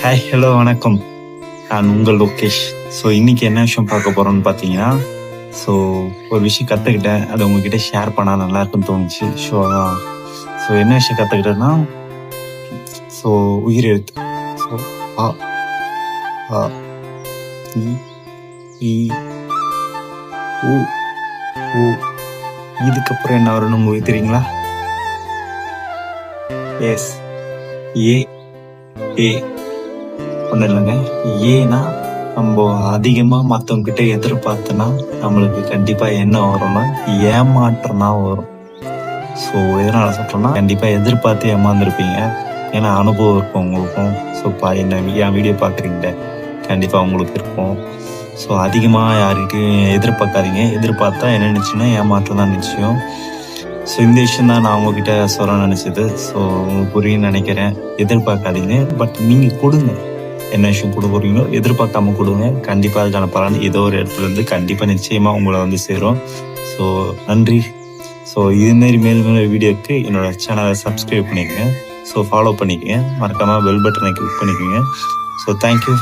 Hi hello வணக்கம். நான் உங்கள் லோகேஷ். ஸோ இன்னைக்கு என்ன விஷயம் பார்க்க போறோம்னு பார்த்தீங்கன்னா, ஸோ ஒரு விஷயம் கற்றுக்கிட்டேன். அதை உங்ககிட்ட ஷேர் பண்ணால் நல்லா இருக்குன்னு தோணுச்சு. ஸோ என்ன விஷயம் கற்றுக்கிட்டேன்னா, ஸோ உயிர் எழுத்து. ஸோ ஆ ஆ இ ஈ உ ஊ. இதுக்கப்புறம் என்ன வரும்னு உங்களுக்கு தெரியுங்களா? எஸ், ஏ ஏ ஒன்றும் இல்லைங்க. ஏன்னா நம்ம அதிகமாக மற்றவங்க கிட்ட எதிர்பார்த்தோன்னா நம்மளுக்கு கண்டிப்பாக என்ன வரும்னா ஏமாற்றம் தான் வரும். ஸோ எதனால் சொல்கிறேன்னா, கண்டிப்பாக எதிர்பார்த்து ஏமாந்துருப்பீங்க. ஏன்னா அனுபவம் இருக்கும் உங்களுக்கும். ஸோ என்ன என் வீடியோ பார்க்குறீங்க, கண்டிப்பாக உங்களுக்கு இருக்கும். ஸோ அதிகமாக யார்கிட்டையும் எதிர்பார்க்காதீங்க. எதிர்பார்த்தா என்ன நினச்சுன்னா ஏமாற்றம் தான் நிச்சயம். ஸோ இந்த விஷயம் தான் நான் உங்ககிட்ட சொல்ல நினச்சது. ஸோ உங்களுக்கு புரியுன்னு நினைக்கிறேன். எதிர்பார்க்காதீங்க, பட் நீங்கள் கொடுங்க. என்ன விஷயம் கொடுக்குறீங்களோ எதிர்பார்க்காம கொடுங்க. கண்டிப்பாக அதுக்கான பலன் ஏதோ ஒரு இடத்துலேருந்து கண்டிப்பாக நிச்சயமாக உங்களை வந்து சேரும். ஸோ நன்றி. ஸோ இதுமாரி மேலும் வீடியோக்கு என்னோட சேனலை சப்ஸ்கிரைப் பண்ணிக்கங்க. ஸோ ஃபாலோ பண்ணிக்கங்க. மறக்காமல் பெல் பட்டனை கிளிக் பண்ணிக்கோங்க. So thank you.